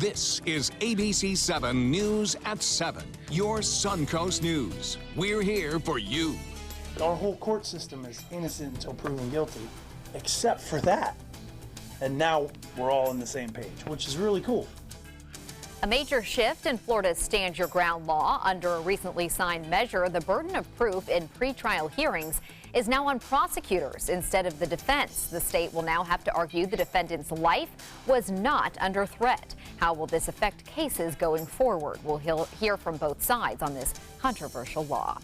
This is ABC7 News at 7, your Suncoast News. We're here for you. Our whole court system is innocent until proven guilty, except for that. And now we're all on the same page, which is really cool. A major shift in Florida's Stand Your Ground law. Under a recently signed measure, the burden of proof in pretrial hearings is now on prosecutors instead of the defense. The state will now have to argue the defendant's life was not under threat. How will this affect cases going forward? We'll hear from both sides on this controversial law.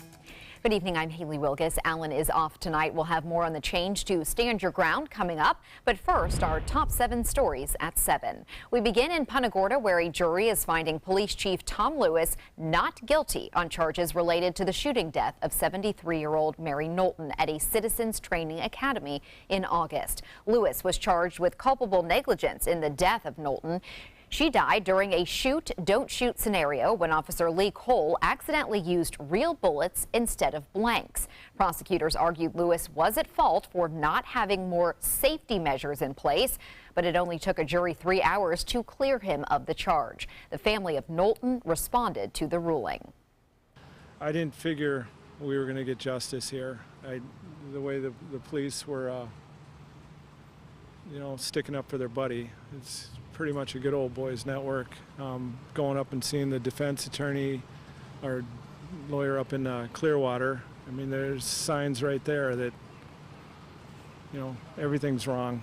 Good evening, I'm Haley Wilgus. Alan is off tonight. We'll have more on the change to Stand Your Ground coming up. But first, our top 7 stories at 7. We begin in Punta Gorda, where a jury is finding Police Chief Tom Lewis not guilty on charges related to the shooting death of 73-year-old Mary Knowlton at a Citizens Training Academy in August. Lewis was charged with culpable negligence in the death of Knowlton. She died during a shoot, don't shoot scenario when Officer Lee Cole accidentally used real bullets instead of blanks. Prosecutors argued Lewis was at fault for not having more safety measures in place, but it only took a jury 3 hours to clear him of the charge. The family of Knowlton responded to the ruling. I didn't figure we were going to get justice here. The way the police were, sticking up for their buddy. It's pretty much a good old boys network. Going up and seeing the defense attorney or lawyer up in Clearwater, I mean, there's signs right there that, everything's wrong.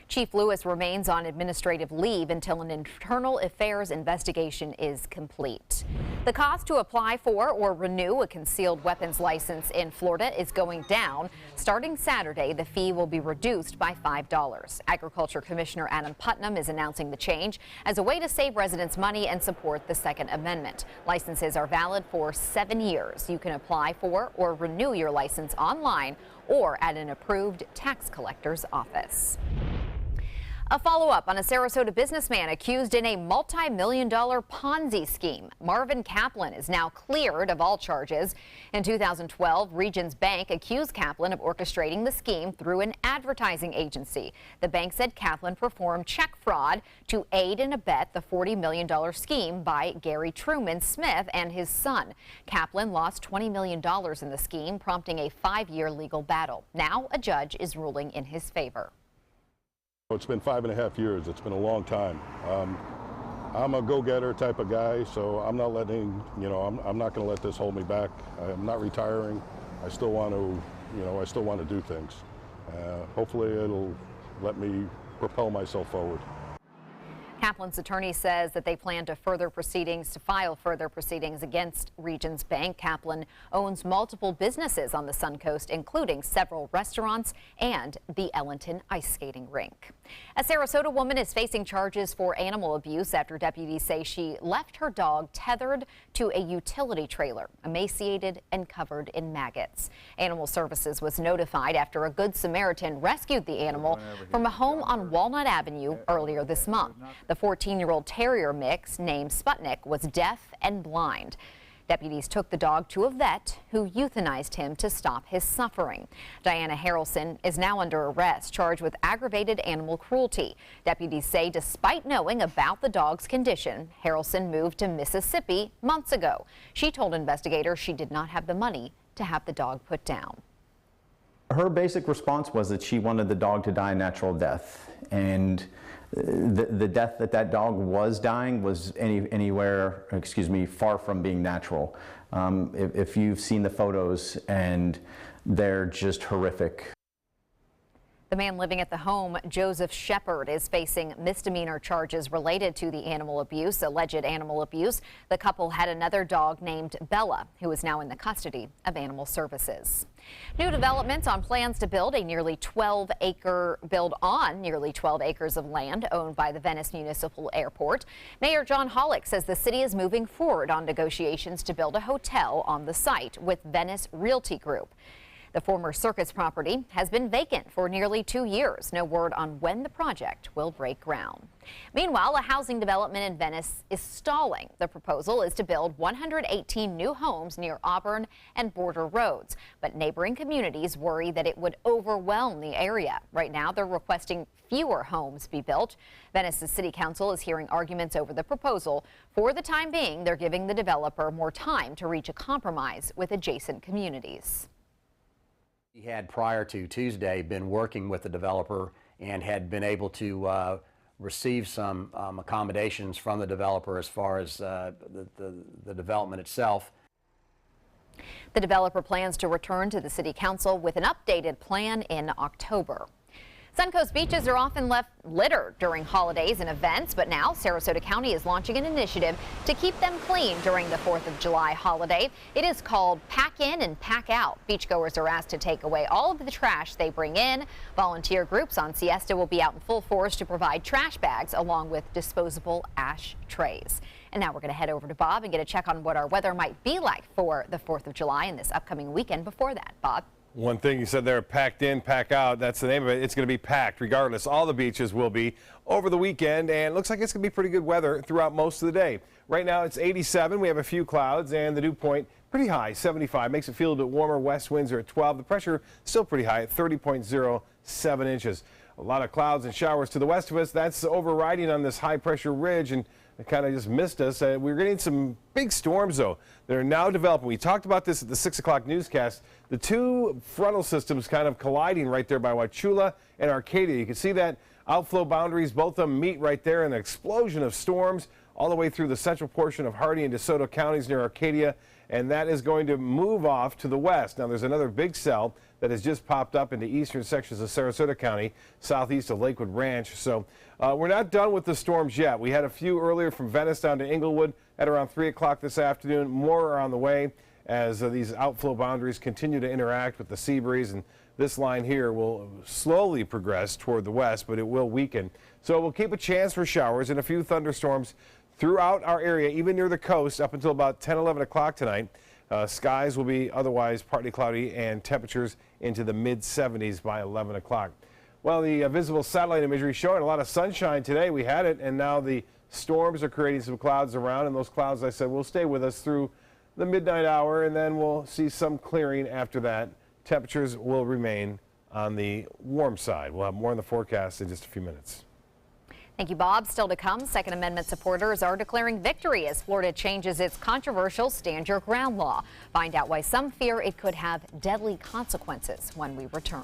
Chief Lewis remains on administrative leave until an internal affairs investigation is complete. The cost to apply for or renew a concealed weapons license in Florida is going down. Starting Saturday, the fee will be reduced by $5. Agriculture Commissioner Adam Putnam is announcing the change as a way to save residents money and support the Second Amendment. Licenses are valid for 7 years. You can apply for or renew your license online or at an approved tax collector's office. A follow-up on a Sarasota businessman accused in a multi-million-dollar Ponzi scheme. Marvin Kaplan is now cleared of all charges. In 2012, Regions Bank accused Kaplan of orchestrating the scheme through an advertising agency. The bank said Kaplan performed check fraud to aid and abet the $40 million scheme by Gary Truman Smith and his son. Kaplan lost $20 million in the scheme, prompting a 5-year legal battle. Now a judge is ruling in his favor. It's been 5.5 years. It's been a long time. I'm a go-getter type of guy, so I'm not letting, I'm not going to let this hold me back. I'm not retiring. I still want to, do things. Hopefully it'll let me propel myself forward. Kaplan's attorney says that they plan to file further proceedings against Regions Bank. Kaplan owns multiple businesses on the Suncoast, including several restaurants and the Ellington ice skating rink. A Sarasota woman is facing charges for animal abuse after deputies say she left her dog tethered to a utility trailer, emaciated and covered in maggots. Animal Services was notified after a Good Samaritan rescued the animal from a home on Walnut Avenue earlier this month. The 14-year-old terrier mix named Sputnik was deaf and blind. Deputies took the dog to a vet who euthanized him to stop his suffering. Diana Harrelson is now under arrest, charged with aggravated animal cruelty. Deputies say despite knowing about the dog's condition, Harrelson moved to Mississippi months ago. She told investigators she did not have the money to have the dog put down. Her basic response was that she wanted the dog to die a natural death, and the death that dog was dying was far from being natural. If you've seen the photos, and they're just horrific. The man living at the home, Joseph Shepard, is facing misdemeanor charges related to the alleged animal abuse. The couple had another dog named Bella, who is now in the custody of Animal Services. New developments on plans to build on nearly 12 acres of land owned by the Venice Municipal Airport. Mayor John Hollick says the city is moving forward on negotiations to build a hotel on the site with Venice Realty Group. The former circus property has been vacant for nearly 2 years. No word on when the project will break ground. Meanwhile, a housing development in Venice is stalling. The proposal is to build 118 new homes near Auburn and Border roads. But neighboring communities worry that it would overwhelm the area. Right now, they're requesting fewer homes be built. Venice's city council is hearing arguments over the proposal. For the time being, they're giving the developer more time to reach a compromise with adjacent communities. He had, prior to Tuesday, been working with the developer and had been able to receive some accommodations from the developer as far as the development itself. The developer plans to return to the city council with an updated plan in October. Suncoast beaches are often left littered during holidays and events, but now Sarasota County is launching an initiative to keep them clean during the 4th of July holiday. It is called Pack In and Pack Out. Beachgoers are asked to take away all of the trash they bring in. Volunteer groups on Siesta will be out in full force to provide trash bags along with disposable ash trays. And now we're going to head over to Bob and get a check on what our weather might be like for the 4th of July and this upcoming weekend before that. Bob? One thing you said there, packed in, pack out, that's the name of it. It's going to be packed regardless. All the beaches will be over the weekend, and it looks like it's going to be pretty good weather throughout most of the day. Right now it's 87. We have a few clouds, and the dew point pretty high, 75. Makes it feel a bit warmer. West winds are at 12. The pressure still pretty high at 30.07 inches. A lot of clouds and showers to the west of us. That's overriding on this high pressure ridge, and it kind of just missed us. We're getting some big storms, though, that are now developing. We talked about this at the 6 o'clock newscast. The two frontal systems kind of colliding right there by Wauchula and Arcadia. You can see that outflow boundaries, both of them meet right there, and an explosion of storms all the way through the central portion of Hardee and DeSoto counties near Arcadia, and that is going to move off to the west. Now, there's another big cell that has just popped up into eastern sections of Sarasota County, southeast of Lakewood Ranch. So we're not done with the storms yet. We had a few earlier from Venice down to Inglewood at around 3 o'clock this afternoon. More are on the way as these outflow boundaries continue to interact with the sea breeze, and this line here will slowly progress toward the west, but it will weaken. So we'll keep a chance for showers and a few thunderstorms throughout our area, even near the coast, up until about 10, 11 o'clock tonight. Skies will be otherwise partly cloudy and temperatures into the mid-70s by 11 o'clock. Well, the visible satellite imagery showing a lot of sunshine today. We had it, and now the storms are creating some clouds around, and those clouds, I said, will stay with us through the midnight hour, and then we'll see some clearing after that. Temperatures will remain on the warm side. We'll have more in the forecast in just a few minutes. Thank you, Bob. Still to come, Second Amendment supporters are declaring victory as Florida changes its controversial Stand Your Ground law. Find out why some fear it could have deadly consequences when we return.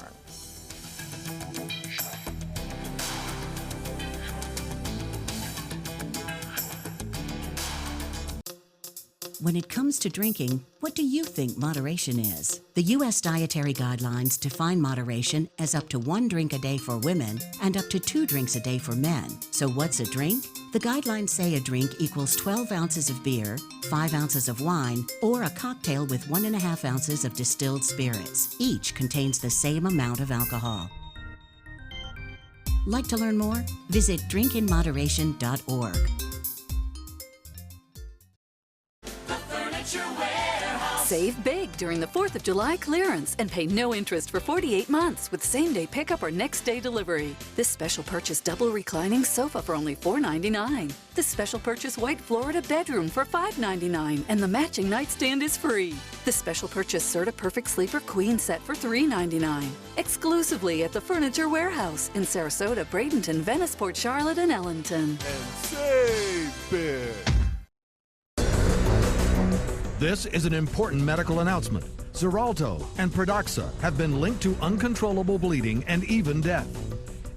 When it comes to drinking, what do you think moderation is? The U.S. Dietary Guidelines define moderation as up to 1 drink a day for women and up to 2 drinks a day for men. So what's a drink? The guidelines say a drink equals 12 ounces of beer, 5 ounces of wine, or a cocktail with 1.5 ounces of distilled spirits. Each contains the same amount of alcohol. Like to learn more? Visit drinkinmoderation.org. Save big during the 4th of July clearance and pay no interest for 48 months with same-day pickup or next-day delivery. This special purchase double reclining sofa for only $4.99. This special purchase white Florida bedroom for $5.99, and the matching nightstand is free. This special purchase Serta Perfect Sleeper Queen set for $3.99. Exclusively at the Furniture Warehouse in Sarasota, Bradenton, Veniceport, Charlotte, and Ellington. And save big. This is an important medical announcement. Xarelto and Pradaxa have been linked to uncontrollable bleeding and even death.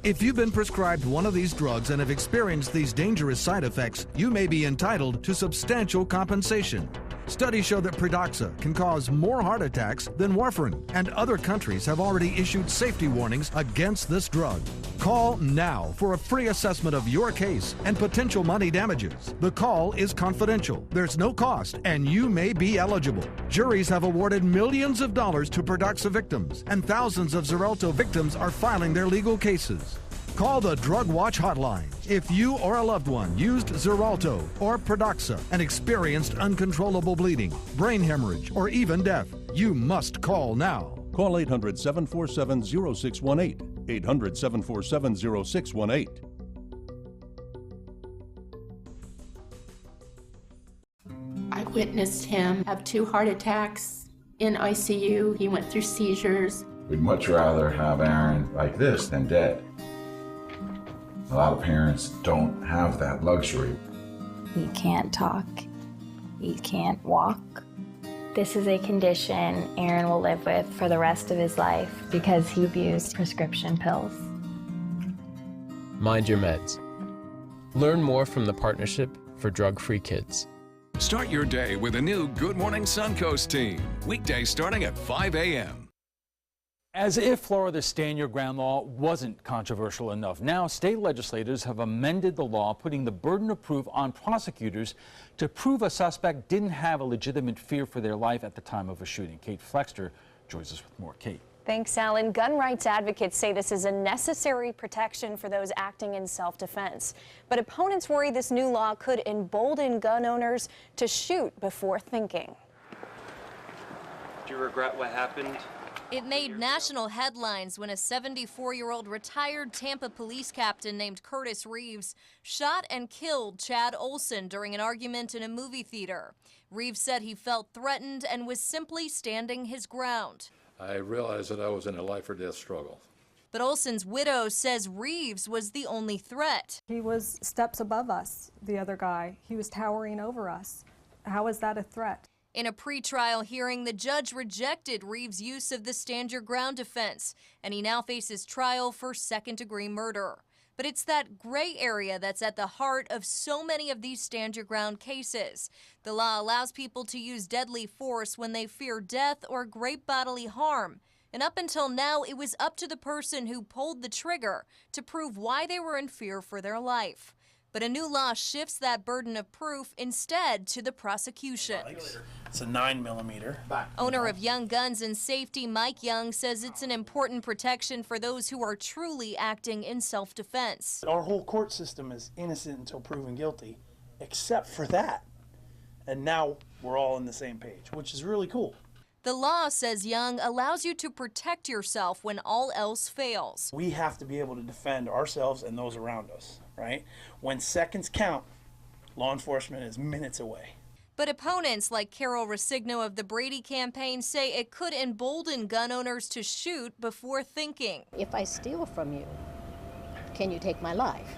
If you've been prescribed one of these drugs and have experienced these dangerous side effects, you may be entitled to substantial compensation. Studies show that Pradaxa can cause more heart attacks than warfarin, and other countries have already issued safety warnings against this drug. Call now for a free assessment of your case and potential money damages. The call is confidential, there's no cost, and you may be eligible. Juries have awarded millions of dollars to Pradaxa victims, and thousands of Xarelto victims are filing their legal cases. Call the Drug Watch hotline if you or a loved one used Xarelto or Pradaxa and experienced uncontrollable bleeding, brain hemorrhage, or even death. You must call now. Call 800-747-0618. 800-747-0618. I witnessed him have 2 heart attacks in ICU. He went through seizures. We'd much rather have Aaron like this than dead. A lot of parents don't have that luxury. He can't talk. He can't walk. This is a condition Aaron will live with for the rest of his life because he abused prescription pills. Mind your meds. Learn more from the Partnership for Drug-Free Kids. Start your day with a new Good Morning Suncoast team. Weekdays starting at 5 a.m. As if Florida's Stand Your Ground law wasn't controversial enough, now state legislators have amended the law, putting the burden of proof on prosecutors to prove a suspect didn't have a legitimate fear for their life at the time of a shooting. Kate Flexter joins us with more. Kate. Thanks, Alan. Gun rights advocates say this is a necessary protection for those acting in self-defense. But opponents worry this new law could embolden gun owners to shoot before thinking. Do you regret what happened? It made national headlines when a 74-year-old retired Tampa police captain named Curtis Reeves shot and killed Chad Olson during an argument in a movie theater. Reeves said he felt threatened and was simply standing his ground. I realized that I was in a life or death struggle. But Olson's widow says Reeves was the only threat. He was steps above us, the other guy. He was towering over us. How is that a threat? In a pretrial hearing, the judge rejected Reeves' use of the stand your ground defense, and he now faces trial for second-degree murder. But it's that gray area that's at the heart of so many of these stand your ground cases. The law allows people to use deadly force when they fear death or great bodily harm. And up until now, it was up to the person who pulled the trigger to prove why they were in fear for their life. But a new law shifts that burden of proof instead to the prosecution. It's a 9mm. Owner of Young Guns and Safety, Mike Young, says it's an important protection for those who are truly acting in self-defense. Our whole court system is innocent until proven guilty, except for that. And now we're all on the same page, which is really cool. The law, says Young, allows you to protect yourself when all else fails. We have to be able to defend ourselves and those around us, right? When seconds count, law enforcement is minutes away. But opponents like Carol Rosigno of the Brady campaign say it could embolden gun owners to shoot before thinking. If I steal from you, can you take my life?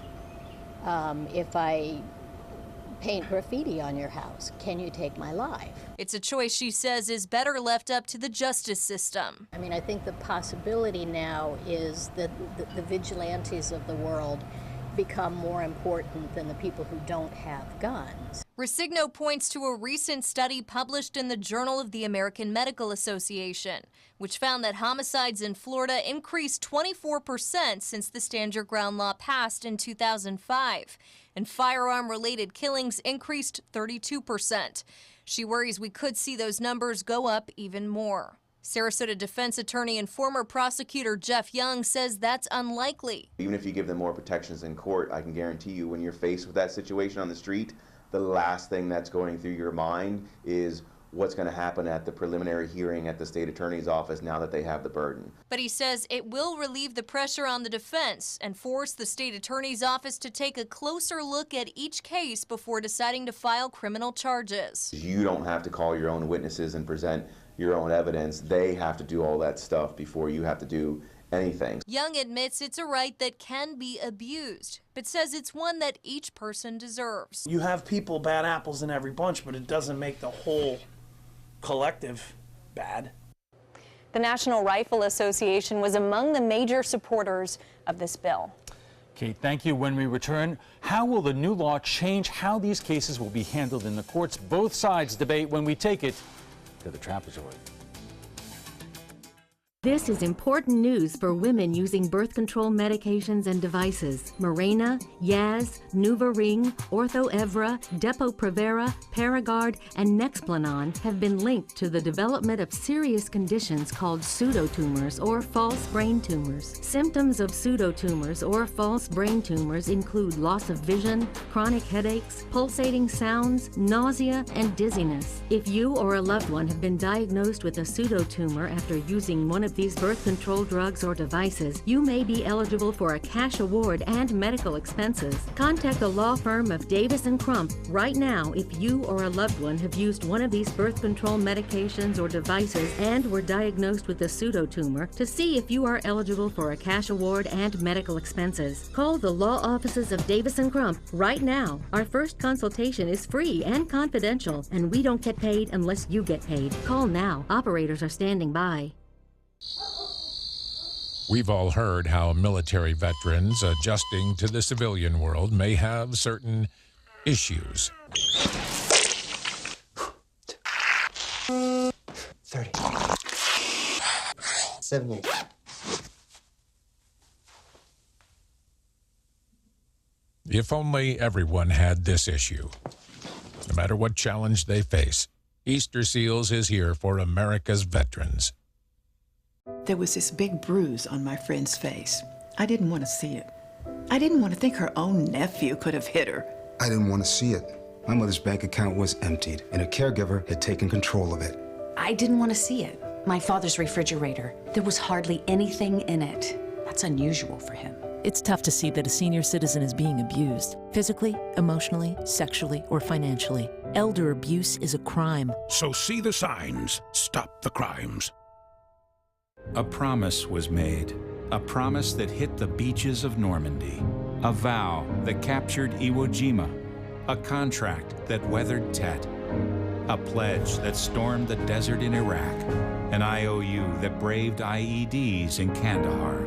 If I paint graffiti on your house, can you take my life? It's a choice she says is better left up to the justice system. I mean, I think the possibility now is that the vigilantes of the world become more important than the people who don't have guns. Rosigno points to a recent study published in the Journal of the American Medical Association, which found that homicides in Florida increased 24% since the Stand Your Ground law passed in 2005, and firearm-related killings increased 32%. She worries we could see those numbers go up even more. Sarasota defense attorney and former prosecutor Jeff Young says that's unlikely. Even if you give them more protections in court, I can guarantee you when you're faced with that situation on the street, the last thing that's going through your mind is what's going to happen at the preliminary hearing at the state attorney's office now that they have the burden. But he says it will relieve the pressure on the defense and force the state attorney's office to take a closer look at each case before deciding to file criminal charges. You don't have to call your own witnesses and present your own evidence. They have to do all that stuff before you have to do anything. Young admits it's a right that can be abused, but says it's one that each person deserves. You have people, bad apples in every bunch, but it doesn't make the whole collective bad. The National Rifle Association was among the major supporters of this bill. Kate, thank you. When we return, how will the new law change how these cases will be handled in the courts? Both sides debate when we take it to the trapezoid. This is important news for women using birth control medications and devices. Mirena, Yaz, NuvaRing, Ortho-Evra, Depo-Provera, Paragard, and Nexplanon have been linked to the development of serious conditions called pseudotumors or false brain tumors. Symptoms of pseudotumors or false brain tumors include loss of vision, chronic headaches, pulsating sounds, nausea, and dizziness. If you or a loved one have been diagnosed with a pseudotumor after using one of these birth control drugs or devices, you may be eligible for a cash award and medical expenses. Contact the law firm of Davis & Crump right now if you or a loved one have used one of these birth control medications or devices and were diagnosed with a pseudotumor to see if you are eligible for a cash award and medical expenses. Call the law offices of Davis & Crump right now. Our first consultation is free and confidential, and we don't get paid unless you get paid. Call now. Operators are standing by. We've all heard how military veterans adjusting to the civilian world may have certain issues. 30. 78. If only everyone had this issue. No matter what challenge they face, Easter Seals is here for America's veterans. There was this big bruise on my friend's face. I didn't want to see it. I didn't want to think her own nephew could have hit her. I didn't want to see it. My mother's bank account was emptied, and a caregiver had taken control of it. I didn't want to see it. My father's refrigerator. There was hardly anything in it. That's unusual for him. It's tough to see that a senior citizen is being abused, physically, emotionally, sexually, or financially. Elder abuse is a crime. So see the signs. Stop the crimes. A promise was made. A promise that hit the beaches of Normandy. A vow that captured Iwo Jima. A contract that weathered Tet. A pledge that stormed the desert in Iraq. An IOU that braved IEDs in Kandahar.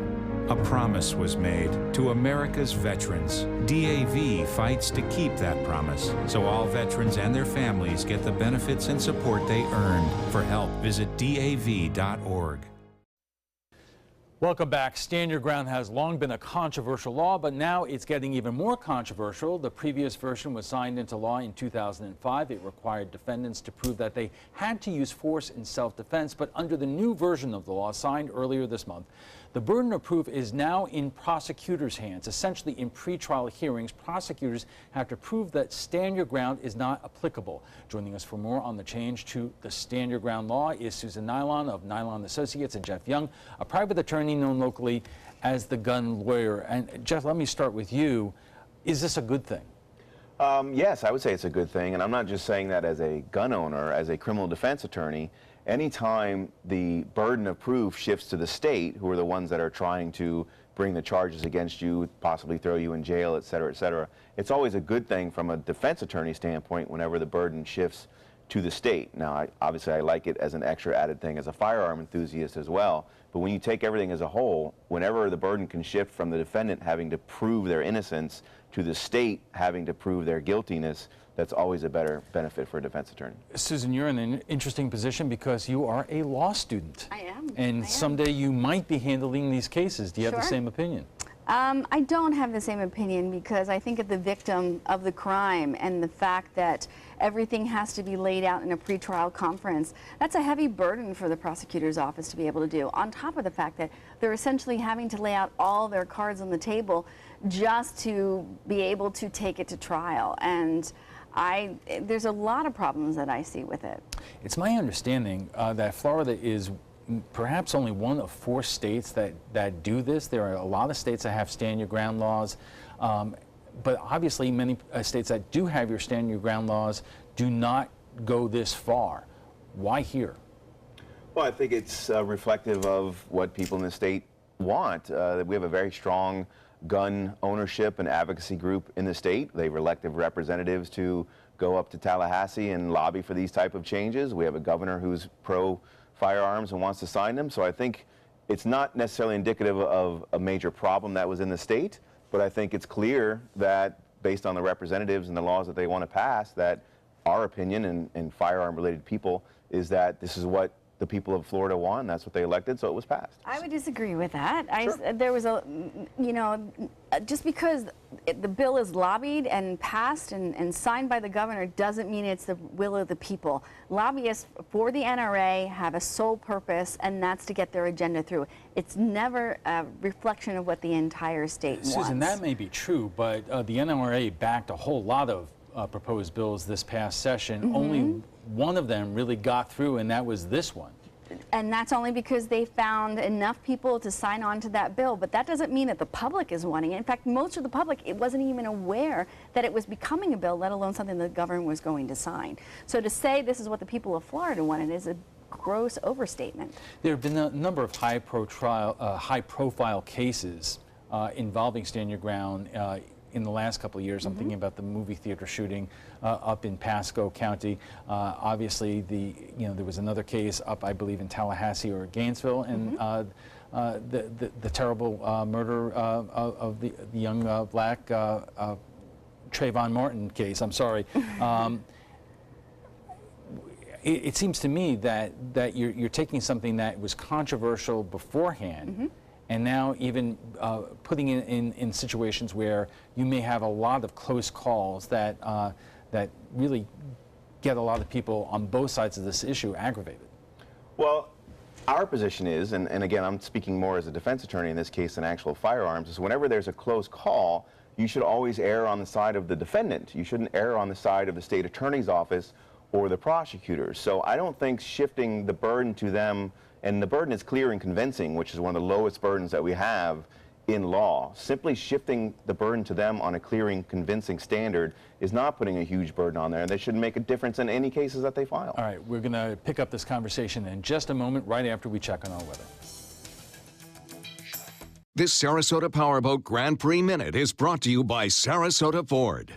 A promise was made to America's veterans. DAV fights to keep that promise, so all veterans and their families get the benefits and support they earned. For help, visit DAV.org. Welcome back. Stand Your Ground has long been a controversial law, but now it's getting even more controversial. The previous version was signed into law in 2005. It required defendants to prove that they had to use force in self-defense, but under the new version of the law signed earlier this month, the burden of proof is now in prosecutors' hands. Essentially, in pretrial hearings, prosecutors have to prove that Stand Your Ground is not applicable. Joining us for more on the change to the Stand Your Ground law is Susan Nylon of Nylon Associates and Jeff Young, a private attorney known locally as the gun lawyer. And Jeff, let me start with you. Is this a good thing? Yes, I would say it's a good thing, and I'm not just saying that as a gun owner, as a criminal defense attorney. Anytime the burden of proof shifts to the state, who are the ones that are trying to bring the charges against you, possibly throw you in jail, et cetera, it's always a good thing from a defense attorney standpoint whenever the burden shifts to the state. Now, obviously I like it as an extra added thing as a firearm enthusiast as well, but when you take everything as a whole, whenever the burden can shift from the defendant having to prove their innocence to the state having to prove their guiltiness, that's always a better benefit for a defense attorney. Susan, you're in an interesting position because you are a law student. I am. And someday you might be handling these cases. Do you have the same opinion? I don't have the same opinion because I think of the victim of the crime and the fact that everything has to be laid out in a pretrial conference. That's a heavy burden for the prosecutor's office to be able to do, on top of the fact that they're essentially having to lay out all their cards on the table just to be able to take it to trial. And there's a lot of problems that I see with it. It's my understanding that Florida is perhaps only one of 4 states that do this. There are a lot of states that have Stand Your Ground laws, but obviously many states that do have your Stand Your Ground laws do not go this far. Why here? Well, I think it's reflective of what people in the state want. We have a very strong gun ownership and advocacy group in the state. They've elected representatives to go up to Tallahassee and lobby for these type of changes. We have a governor who's pro-firearms and wants to sign them. So I think it's not necessarily indicative of a major problem that was in the state, but I think it's clear that based on the representatives and the laws that they want to pass, that our opinion and firearm-related people is that this is what the people of Florida won. That's what they elected, so it was passed. I would disagree with that. Sure. There was a, you know, just because the bill is lobbied and passed and signed by the governor doesn't mean it's the will of the people. Lobbyists for the NRA have a sole purpose, and that's to get their agenda through. It's never a reflection of what the entire state wants. Susan, that may be true, but the NRA backed a whole lot of proposed bills this past session. Only one of them really got through, and that was this one. And that's only because they found enough people to sign on to that bill. But that doesn't mean that the public is wanting it. In fact, most of the public, it wasn't even aware that it was becoming a bill, let alone something the governor was going to sign. So to say this is what the people of Florida wanted is a gross overstatement. There have been a number of high-profile cases involving Stand Your Ground in the last couple of years. I'm thinking about the movie theater shooting up in Pasco County. Obviously, there was another case up, I believe, in Tallahassee or Gainesville, and the terrible murder of the young black Trayvon Martin case. I'm sorry. It seems to me that you're taking something that was controversial beforehand, and now even putting it in situations where you may have a lot of close calls that really get a lot of people on both sides of this issue aggravated. Well, our position is, and again, I'm speaking more as a defense attorney in this case than actual firearms, is whenever there's a close call, you should always err on the side of the defendant. You shouldn't err on the side of the state attorney's office or the prosecutors. So I don't think shifting the burden to them, and the burden is clear and convincing, which is one of the lowest burdens that we have in law. Simply shifting the burden to them on a clear and convincing standard is not putting a huge burden on there, and they shouldn't make a difference in any cases that they file. All right, we're going to pick up this conversation in just a moment, right after we check on our weather. This Sarasota Powerboat Grand Prix Minute is brought to you by Sarasota Ford.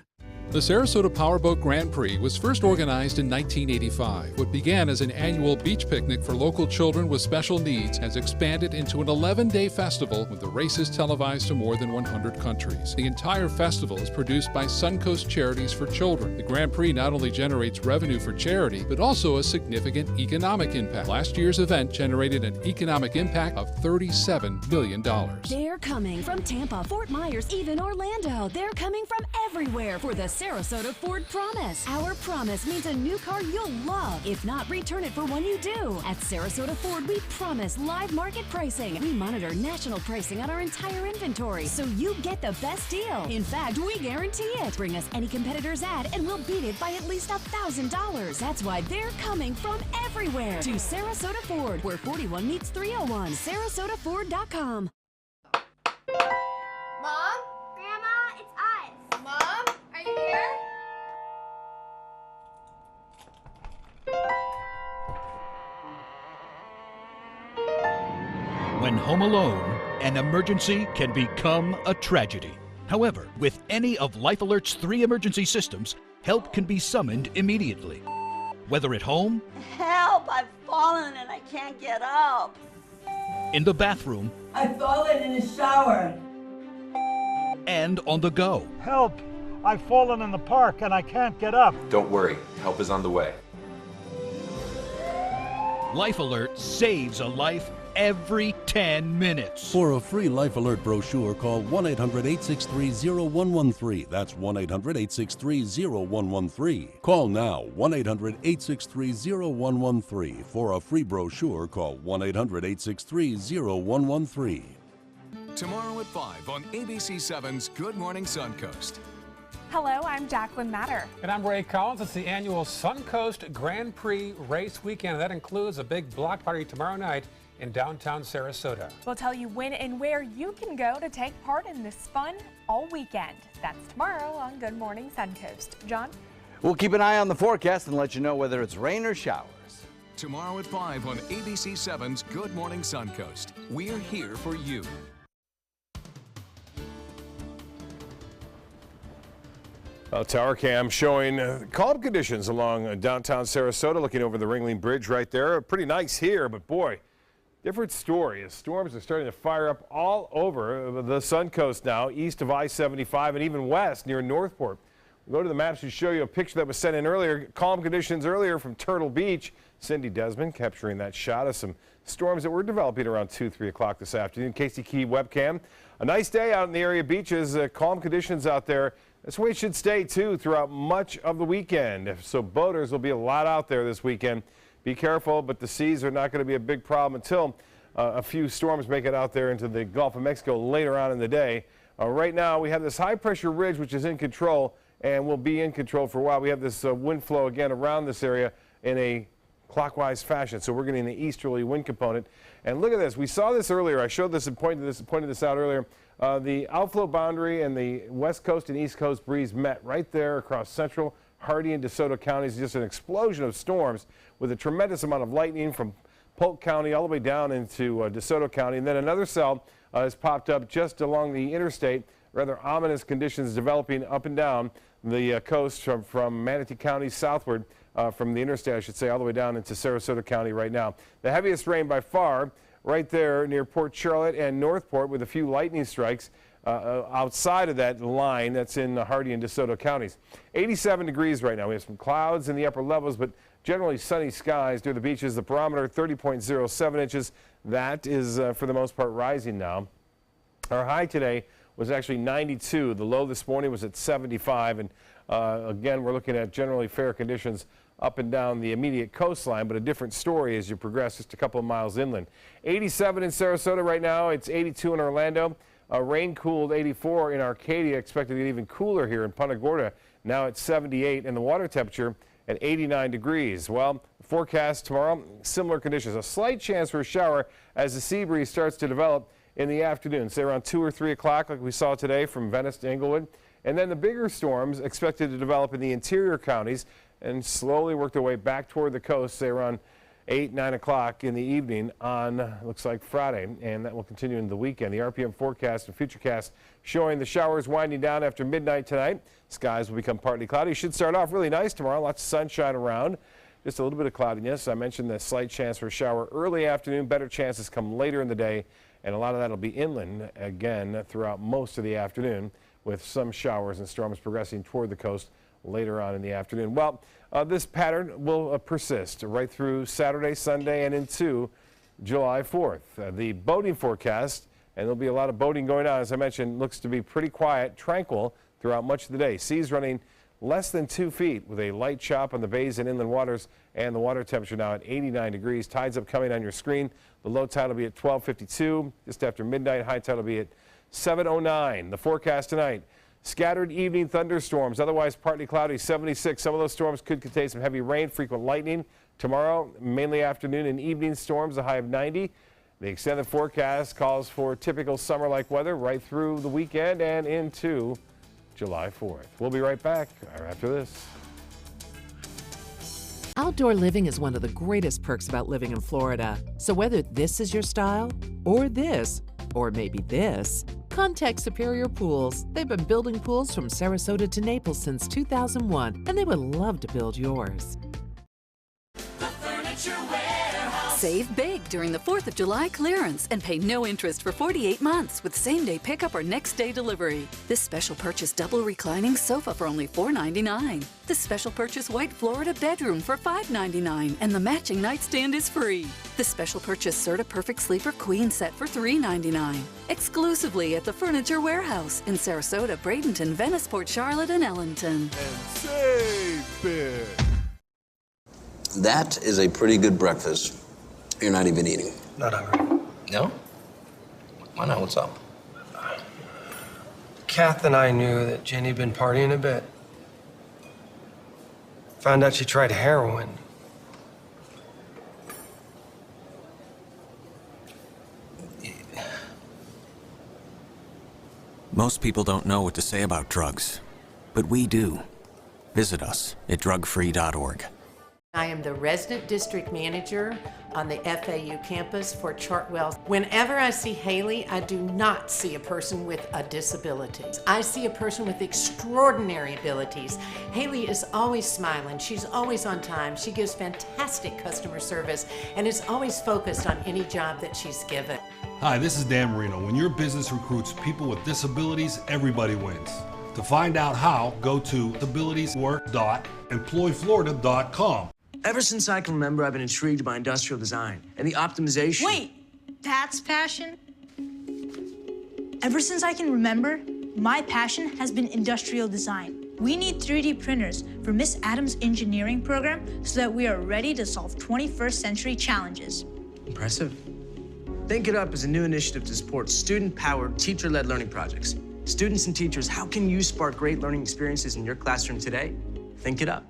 The Sarasota Powerboat Grand Prix was first organized in 1985. What began as an annual beach picnic for local children with special needs has expanded into an 11-day festival with the races televised to more than 100 countries. The entire festival is produced by Suncoast Charities for Children. The Grand Prix not only generates revenue for charity, but also a significant economic impact. Last year's event generated an economic impact of $37 million. They're coming from Tampa, Fort Myers, even Orlando. They're coming from everywhere for the Sarasota Ford Promise. Our promise means a new car you'll love. If not, return it for one you do. At Sarasota Ford, we promise live market pricing. We monitor national pricing on our entire inventory, so you get the best deal. In fact, we guarantee it. Bring us any competitor's ad, and we'll beat it by at least $1,000. That's why they're coming from everywhere to Sarasota Ford, where 41 meets 301. SarasotaFord.com. Mom? Grandma, it's us. Mom? Are you here? When home alone, an emergency can become a tragedy. However, with any of Life Alert's 3 emergency systems, help can be summoned immediately. Whether at home, Help! I've fallen and I can't get up. in the bathroom, I've fallen in the shower. and on the go. Help! I've fallen in the park and I can't get up. Don't worry, help is on the way. Life Alert saves a life every 10 minutes. For a free Life Alert brochure, call 1-800-863-0113. That's 1-800-863-0113. Call now, 1-800-863-0113. For a free brochure, call 1-800-863-0113. Tomorrow at 5 on ABC7's Good Morning Suncoast. Hello, I'm Jacqueline Matter. And I'm Ray Collins. It's the annual Suncoast Grand Prix race weekend. That includes a big block party tomorrow night in downtown Sarasota. We'll tell you when and where you can go to take part in this fun all weekend. That's tomorrow on Good Morning Suncoast. John? We'll keep an eye on the forecast and let you know whether it's rain or showers. Tomorrow at 5 on ABC7's Good Morning Suncoast. We're here for you. Tower cam showing calm conditions along downtown Sarasota, looking over the Ringling Bridge right there. Pretty nice here, but boy, different story as storms are starting to fire up all over the Suncoast now, east of I-75 and even west near Northport. Go to the maps to show you a picture that was sent in earlier. Calm conditions earlier from Turtle Beach. Cindy Desmond capturing that shot of some storms that were developing around 2, 3 o'clock this afternoon. Casey Key webcam. A nice day out in the area beaches. Calm conditions out there. That's the way it should stay, too, throughout much of the weekend. So boaters will be a lot out there this weekend. Be careful, but the seas are not going to be a big problem until a few storms make it out there into the Gulf of Mexico later on in the day. Right now, we have this high-pressure ridge, which is in control, and will be in control for a while. We have this wind flow again around this area in a clockwise fashion. So we're getting the easterly wind component. And look at this. We saw this earlier. I showed this and pointed this out earlier. The outflow boundary and the west coast and east coast breeze met right there across central, Hardee, and DeSoto counties. Just an explosion of storms with a tremendous amount of lightning from Polk County all the way down into DeSoto County. And then another cell has popped up just along the interstate. Rather ominous conditions developing up and down the coast from Manatee County southward, from the interstate, I should say, all the way down into Sarasota County right now. The heaviest rain by far right there near Port Charlotte and Northport, with a few lightning strikes outside of that line that's in Hardee and DeSoto counties. 87 degrees right now. We have some clouds in the upper levels, but generally sunny skies near the beaches. The barometer 30.07 inches. That is, for the most part, rising now. Our high today was actually 92. The low this morning was at 75. And again, we're looking at generally fair conditions up and down the immediate coastline, but a different story as you progress just a couple of miles inland. 87 in Sarasota right now. It's 82 in Orlando. Rain-cooled 84 in Arcadia. Expected to get even cooler here in Punta Gorda. Now it's 78, and the water temperature at 89 degrees. Well, forecast tomorrow, similar conditions. A slight chance for a shower as the sea breeze starts to develop in the afternoon, say around 2 or 3 o'clock like we saw today from Venice to Englewood. And then the bigger storms expected to develop in the interior counties and slowly work their way back toward the coast, say around 8, 9 o'clock in the evening on, looks like Friday, and that will continue into the weekend. The RPM forecast and futurecast showing the showers winding down after midnight tonight. Skies will become partly cloudy. Should start off really nice tomorrow. Lots of sunshine around. Just a little bit of cloudiness. I mentioned the slight chance for a shower early afternoon. Better chances come later in the day, and a lot of that will be inland again throughout most of the afternoon, with some showers and storms progressing toward the coast later on in the afternoon. Well, this pattern will persist right through Saturday, Sunday, and into July 4th. The boating forecast, and there'll be a lot of boating going on, as I mentioned, looks to be pretty quiet, tranquil throughout much of the day. Seas running less than 2 feet with a light chop on the bays and inland waters, and the water temperature now at 89 degrees. Tides upcoming on your screen. The low tide will be at 12:52. Just after midnight, high tide will be at 7:09. The forecast tonight. Scattered evening thunderstorms, otherwise partly cloudy, 76. Some of those storms could contain some heavy rain, frequent lightning. Tomorrow, mainly afternoon and evening storms, a high of 90. The extended forecast calls for typical summer-like weather right through the weekend and into July 4th. We'll be right back after this. Outdoor living is one of the greatest perks about living in Florida. So whether this is your style, or this, or maybe this, contact Superior Pools. They've been building pools from Sarasota to Naples since 2001, and they would love to build yours. Save big during the 4th of July clearance and pay no interest for 48 months with same-day pickup or next-day delivery. This special purchase double reclining sofa for only $4.99. This special purchase white Florida bedroom for $5.99, and the matching nightstand is free. This special purchase Serta Perfect Sleeper Queen set for $3.99. Exclusively at the Furniture Warehouse in Sarasota, Bradenton, Venice, Port Charlotte, and Ellington. And save big. That is a pretty good breakfast. You're not even eating. Not hungry. No? Why not? What's up? Kath and I knew that Jenny had been partying a bit. Found out she tried heroin. Most people don't know what to say about drugs, but we do. Visit us at drugfree.org. I am the resident district manager on the FAU campus for Chartwell. Whenever I see Haley, I do not see a person with a disability. I see a person with extraordinary abilities. Haley is always smiling. She's always on time. She gives fantastic customer service and is always focused on any job that she's given. Hi, this is Dan Marino. When your business recruits people with disabilities, everybody wins. To find out how, go to abilitieswork.employflorida.com. Ever since I can remember, I've been intrigued by industrial design and the optimization. Wait, that's passion? Ever since I can remember, my passion has been industrial design. We need 3D printers for Miss Adams' engineering program so that we are ready to solve 21st century challenges. Impressive. Think It Up is a new initiative to support student-powered, teacher-led learning projects. Students and teachers, how can you spark great learning experiences in your classroom today? Think It Up.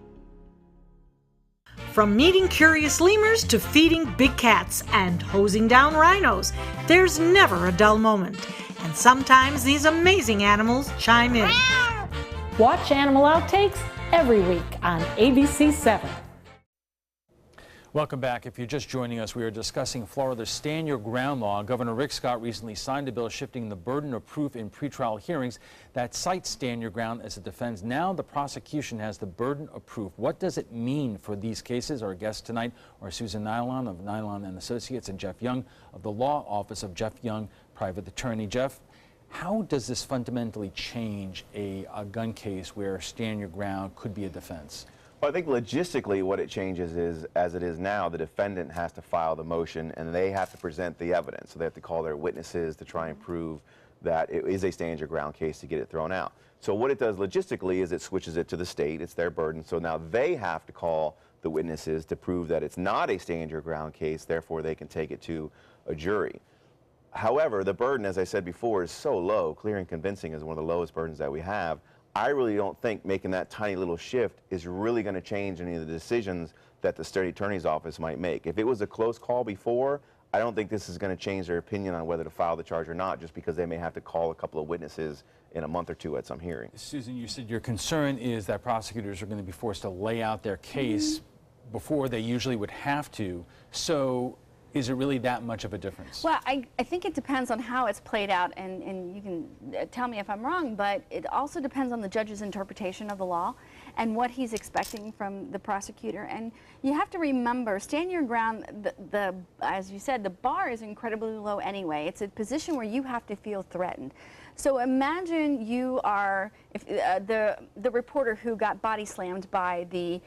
From meeting curious lemurs to feeding big cats and hosing down rhinos, there's never a dull moment. And sometimes these amazing animals chime in. Watch Animal Outtakes every week on ABC7. Welcome back. If you're just joining us, we are discussing Florida's Stand Your Ground law. Governor Rick Scott recently signed a bill shifting the burden of proof in pretrial hearings that cites Stand Your Ground as a defense. Now the prosecution has the burden of proof. What does it mean for these cases? Our guests tonight are Susan Nylon of Nylon and Associates and Jeff Young of the Law Office of Jeff Young, Private Attorney. Jeff, how does this fundamentally change a gun case where Stand Your Ground could be a defense? Well, I think logistically what it changes is, as it is now, the defendant has to file the motion and they have to present the evidence. So they have to call their witnesses to try and prove that it is a stand your ground case to get it thrown out. So what it does logistically is it switches it to the state. It's their burden. So now they have to call the witnesses to prove that it's not a stand your ground case, therefore they can take it to a jury. However, the burden, as I said before, is so low. Clear and convincing is one of the lowest burdens that we have. I really don't think making that tiny little shift is really going to change any of the decisions that the state attorney's office might make. If it was a close call before, I don't think this is going to change their opinion on whether to file the charge or not, just because they may have to call a couple of witnesses in a month or two at some hearing. Susan, you said your concern is that prosecutors are going to be forced to lay out their case before they usually would have to. So is it really that much of a difference? Well, I think it depends on how it's played out, and you can tell me if I'm wrong, but it also depends on the judge's interpretation of the law and what he's expecting from the prosecutor. And you have to remember, stand your ground, as you said, the bar is incredibly low anyway. It's a position where you have to feel threatened. So imagine you are the reporter who got body slammed by the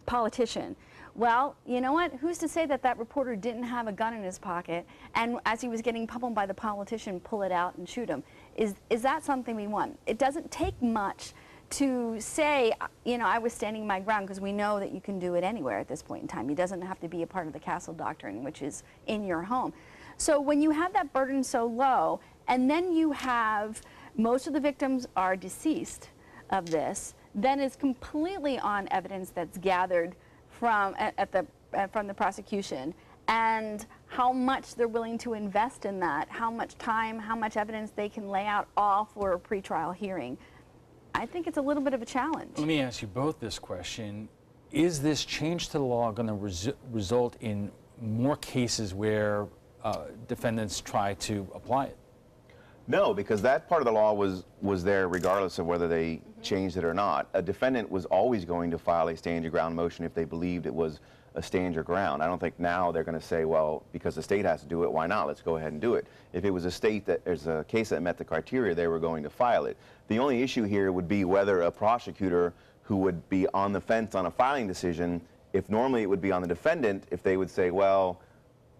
politician. Well, you know what? Who's to say that that reporter didn't have a gun in his pocket and as he was getting pummeled by the politician, pull it out and shoot him? Is that something we want? It doesn't take much to say, you know, I was standing my ground, because we know that you can do it anywhere at this point in time. It doesn't have to be a part of the castle doctrine, which is in your home. So when you have that burden so low, and then you have most of the victims are deceased of this, then it's completely on evidence that's gathered from the prosecution, and how much they're willing to invest in that, how much time, how much evidence they can lay out all for a pretrial hearing. I think it's a little bit of a challenge. Let me ask you both this question. Is this change to the law going to result in more cases where defendants try to apply it? No, because that part of the law was there regardless of whether they changed it or not. A defendant was always going to file a stand your ground motion if they believed it was a stand your ground. I don't think now they're going to say, well, because the state has to do it, why not? Let's go ahead and do it. If it was a case that met the criteria, they were going to file it. The only issue here would be whether a prosecutor who would be on the fence on a filing decision, if normally it would be on the defendant, if they would say, well,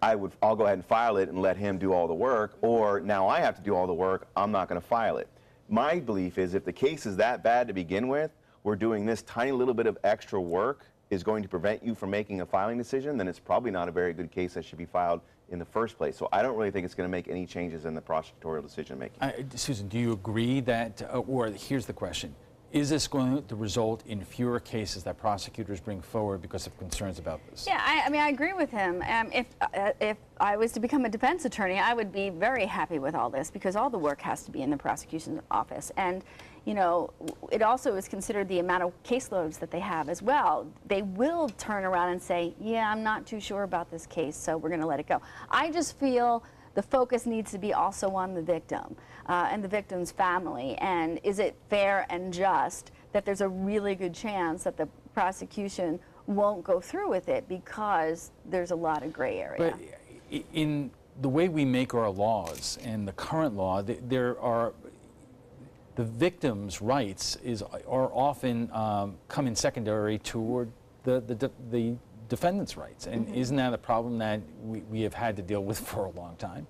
I'll go ahead and file it and let him do all the work, or now I have to do all the work, I'm not going to file it. My belief is if the case is that bad to begin with, we're doing this tiny little bit of extra work is going to prevent you from making a filing decision, then it's probably not a very good case that should be filed in the first place. So I don't really think it's going to make any changes in the prosecutorial decision making. Susan, do you agree that, or here's the question, is this going to result in fewer cases that prosecutors bring forward because of concerns about this? Yeah, I mean, I agree with him. If I was to become a defense attorney, I would be very happy with all this, because all the work has to be in the prosecution's office. And, you know, it also is considered the amount of caseloads that they have as well. They will turn around and say, yeah, I'm not too sure about this case, so we're going to let it go. I just feel the focus needs to be also on the victim and the victim's family. And is it fair and just that there's a really good chance that the prosecution won't go through with it because there's a lot of gray area? But in the way we make our laws and the current law, there are the victim's rights are often come in secondary toward the defendant's rights. And isn't that a problem that we have had to deal with for a long time?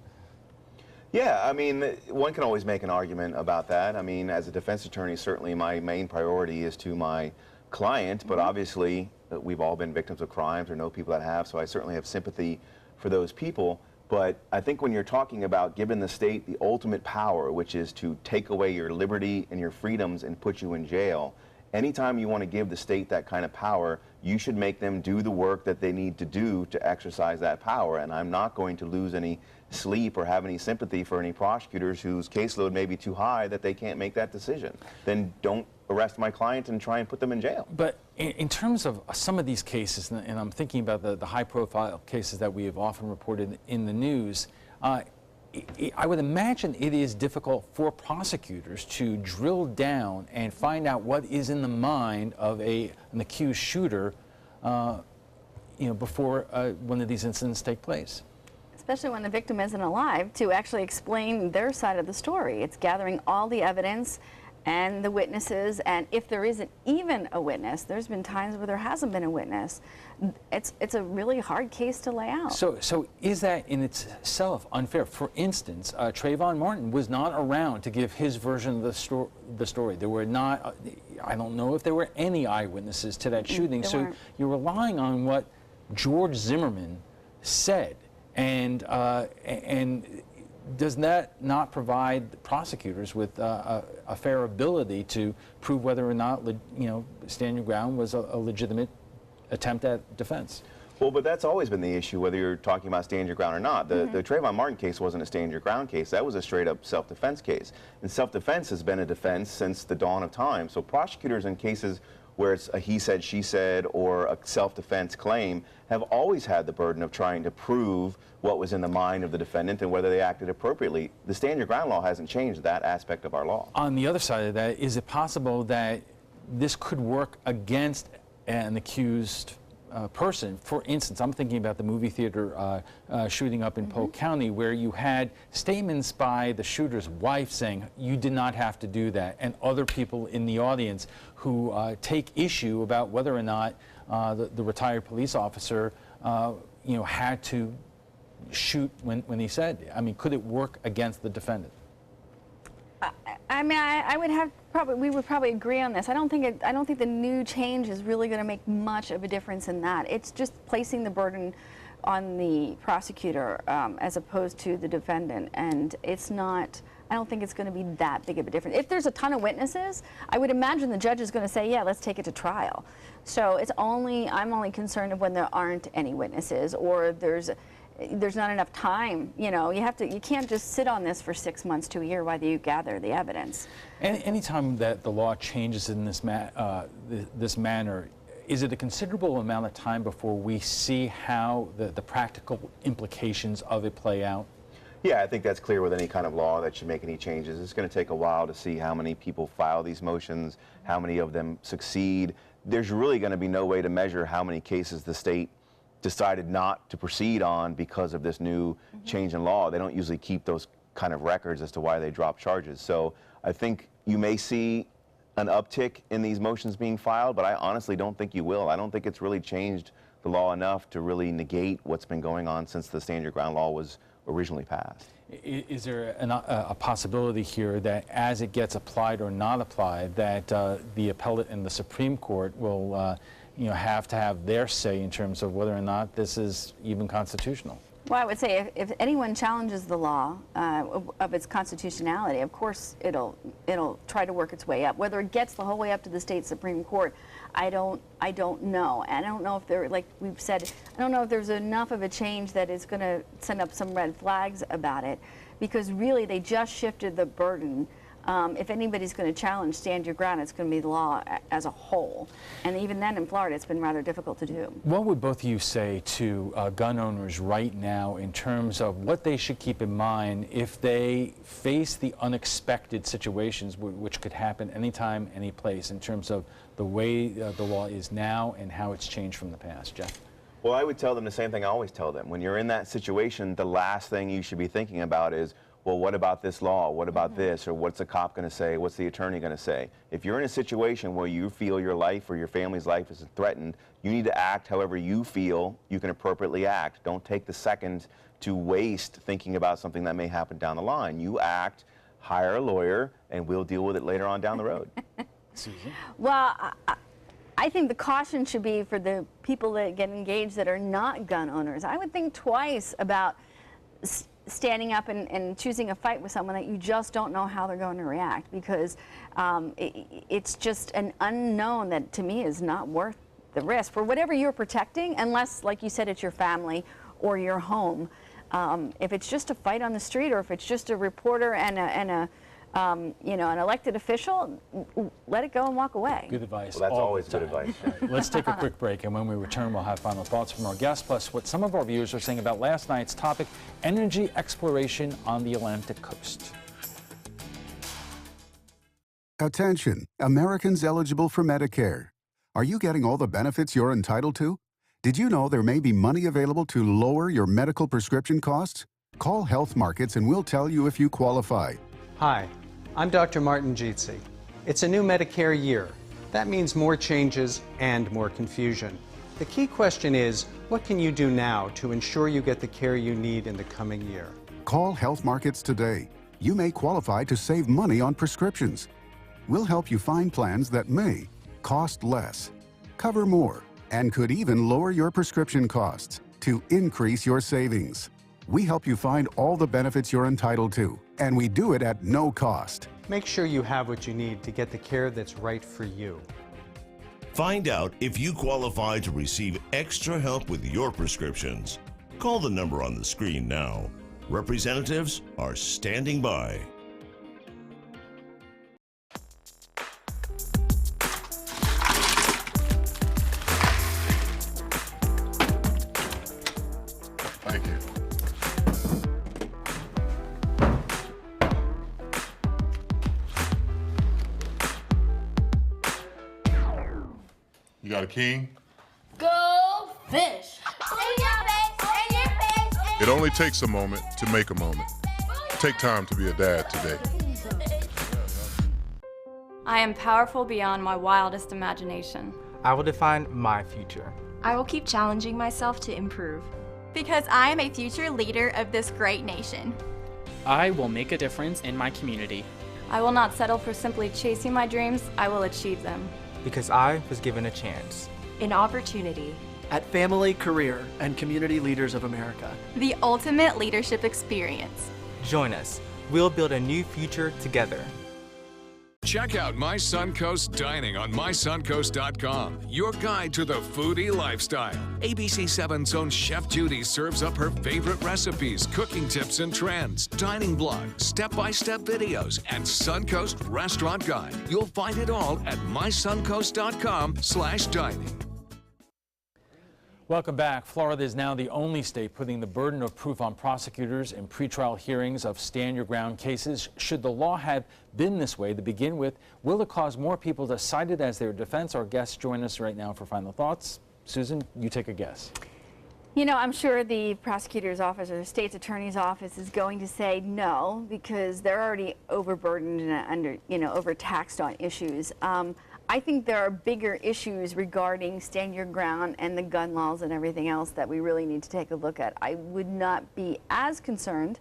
Yeah, I mean, one can always make an argument about that. I mean, as a defense attorney, certainly my main priority is to my client, but obviously we've all been victims of crimes or know people that have, so I certainly have sympathy for those people. But I think when you're talking about giving the state the ultimate power, which is to take away your liberty and your freedoms and put you in jail, anytime you want to give the state that kind of power, you should make them do the work that they need to do to exercise that power. And I'm not going to lose any sleep or have any sympathy for any prosecutors whose caseload may be too high that they can't make that decision. Then don't arrest my client and try and put them in jail. But in terms of some of these cases, and I'm thinking about the high-profile cases that we have often reported in the news, I would imagine it is difficult for prosecutors to drill down and find out what is in the mind of an accused shooter, before one of these incidents take place. Especially when the victim isn't alive, to actually explain their side of the story. It's gathering all the evidence and the witnesses, and if there isn't even a witness, there's been times where there hasn't been a witness. It's a really hard case to lay out. So is that in itself unfair? For instance, Trayvon Martin was not around to give his version of the story. There were not, I don't know if there were any eyewitnesses to that shooting. There so weren't. You're relying on what George Zimmerman said, and does that not provide prosecutors with a fair ability to prove whether or not, stand your ground was a legitimate attempt at defense? Well, but that's always been the issue, whether you're talking about stand your ground or not. The Trayvon Martin case wasn't a stand your ground case. That was a straight up self-defense case. And self-defense has been a defense since the dawn of time. So prosecutors in cases where it's a he said, she said, or a self-defense claim, have always had the burden of trying to prove what was in the mind of the defendant and whether they acted appropriately. The stand your ground law hasn't changed that aspect of our law. On the other side of that, is it possible that this could work against an accused person? For instance, I'm thinking about the movie theater shooting up in Polk County, where you had statements by the shooter's wife saying, you did not have to do that, and other people in the audience who take issue about whether or not the retired police officer had to shoot when he said. I mean, could it work against the defendant? I mean, I would have we would probably agree on this. I don't think the new change is really going to make much of a difference in that. It's just placing the burden on the prosecutor as opposed to the defendant, and it's not. I don't think it's going to be that big of a difference. If there's a ton of witnesses, I would imagine the judge is going to say, yeah, let's take it to trial. So I'm only concerned of when there aren't any witnesses, or there's not enough time. You can't just sit on this for 6 months to a year while you gather the evidence. Anytime that the law changes in this manner, is it a considerable amount of time before we see how the practical implications of it play out? Yeah, I think that's clear with any kind of law that should make any changes. It's going to take a while to see how many people file these motions, how many of them succeed. There's really going to be no way to measure how many cases the state decided not to proceed on because of this new change in law. They don't usually keep those kind of records as to why they drop charges. So I think you may see an uptick in these motions being filed, but I honestly don't think you will. I don't think it's really changed the law enough to really negate what's been going on since the stand your ground law was originally passed. Is there a possibility here that as it gets applied or not applied, that the appellate and the Supreme Court will have to have their say in terms of whether or not this is even constitutional? Well, I would say if anyone challenges the law of its constitutionality, of course it'll try to work its way up. Whether it gets the whole way up to the state Supreme Court, I don't know. And I don't know if there, like we've said, I don't know if there's enough of a change that is going to send up some red flags about it, because really they just shifted the burden. If anybody's going to challenge stand your ground, it's going to be the law as a whole. And even then in Florida, it's been rather difficult to do. What would both of you say to gun owners right now in terms of what they should keep in mind if they face the unexpected situations which could happen anytime, any place, in terms of the way the law is now and how it's changed from the past? Jeff? Well, I would tell them the same thing I always tell them. When you're in that situation, the last thing you should be thinking about is, well, what about this law? What about this? Or what's the cop going to say? What's the attorney going to say? If you're in a situation where you feel your life or your family's life is threatened, you need to act however you feel you can appropriately act. Don't take the second to waste thinking about something that may happen down the line. You act, hire a lawyer, and we'll deal with it later on down the road. Susan? Well, I think the caution should be for the people that get engaged that are not gun owners. I would think twice about standing up and choosing a fight with someone that you just don't know how they're going to react, because it's just an unknown that to me is not worth the risk for whatever you're protecting, unless, like you said, it's your family or your home. If it's just a fight on the street, or if it's just a reporter and you know, an elected official, let it go and walk away. Good advice. Well, that's always good advice. Let's take a quick break, and when we return, we'll have final thoughts from our guests, plus what some of our viewers are saying about last night's topic, energy exploration on the Atlantic coast. Attention, Americans eligible for Medicare. Are you getting all the benefits you're entitled to? Did you know there may be money available to lower your medical prescription costs? Call Health Markets and we'll tell you if you qualify. Hi, I'm Dr. Martin Jeetsi. It's a new Medicare year. That means more changes and more confusion. The key question is, what can you do now to ensure you get the care you need in the coming year? Call Health Markets today. You may qualify to save money on prescriptions. We'll help you find plans that may cost less, cover more, and could even lower your prescription costs to increase your savings. We help you find all the benefits you're entitled to, and we do it at no cost. Make sure you have what you need to get the care that's right for you. Find out if you qualify to receive extra help with your prescriptions. Call the number on the screen now. Representatives are standing by. Thank you. You got a king? Go fish! In your face, in your face, It only takes a moment to make a moment. Take time to be a dad today. I am powerful beyond my wildest imagination. I will define my future. I will keep challenging myself to improve. Because I am a future leader of this great nation. I will make a difference in my community. I will not settle for simply chasing my dreams, I will achieve them. Because I was given a chance. An opportunity. At Family, Career, and Community Leaders of America. The ultimate leadership experience. Join us. We'll build a new future together. Check out My Suncoast Dining on mysuncoast.com, your guide to the foodie lifestyle. ABC7's own Chef Judy serves up her favorite recipes, cooking tips and trends, dining blogs, step-by-step videos, and Suncoast Restaurant Guide. You'll find it all at mysuncoast.com/dining. Welcome back. Florida is now the only state putting the burden of proof on prosecutors in pretrial hearings of stand-your-ground cases. Should the law have been this way to begin with, will it cause more people to cite it as their defense? Our guests join us right now for final thoughts. Susan, you take a guess. You know, I'm sure the prosecutor's office or the state's attorney's office is going to say no, because they're already overburdened and overtaxed on issues. I think there are bigger issues regarding stand your ground and the gun laws and everything else that we really need to take a look at. I would not be as concerned,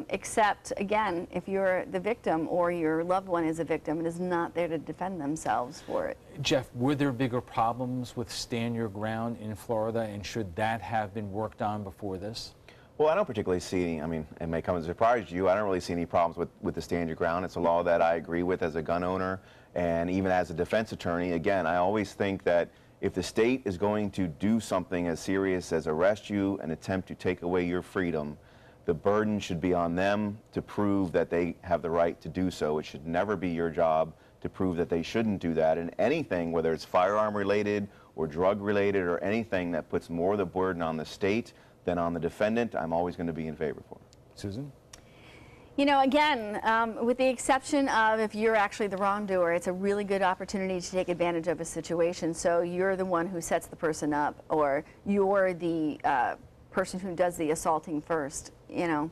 except, again, if you're the victim or your loved one is a victim and is not there to defend themselves for it. Jeff, were there bigger problems with stand your ground in Florida, and should that have been worked on before this? Well, I don't particularly see any, I mean, it may come as a surprise to you, I don't really see any problems with the stand your ground. It's a law that I agree with as a gun owner, and even as a defense attorney. Again, I always think that if the state is going to do something as serious as arrest you and attempt to take away your freedom, the burden should be on them to prove that they have the right to do so. It should never be your job to prove that they shouldn't do that. And anything, whether it's firearm related or drug related or anything that puts more of the burden on the state than on the defendant, I'm always going to be in favor for. Susan? You know, again, with the exception of if you're actually the wrongdoer, it's a really good opportunity to take advantage of a situation. So you're the one who sets the person up, or you're the person who does the assaulting first, you know,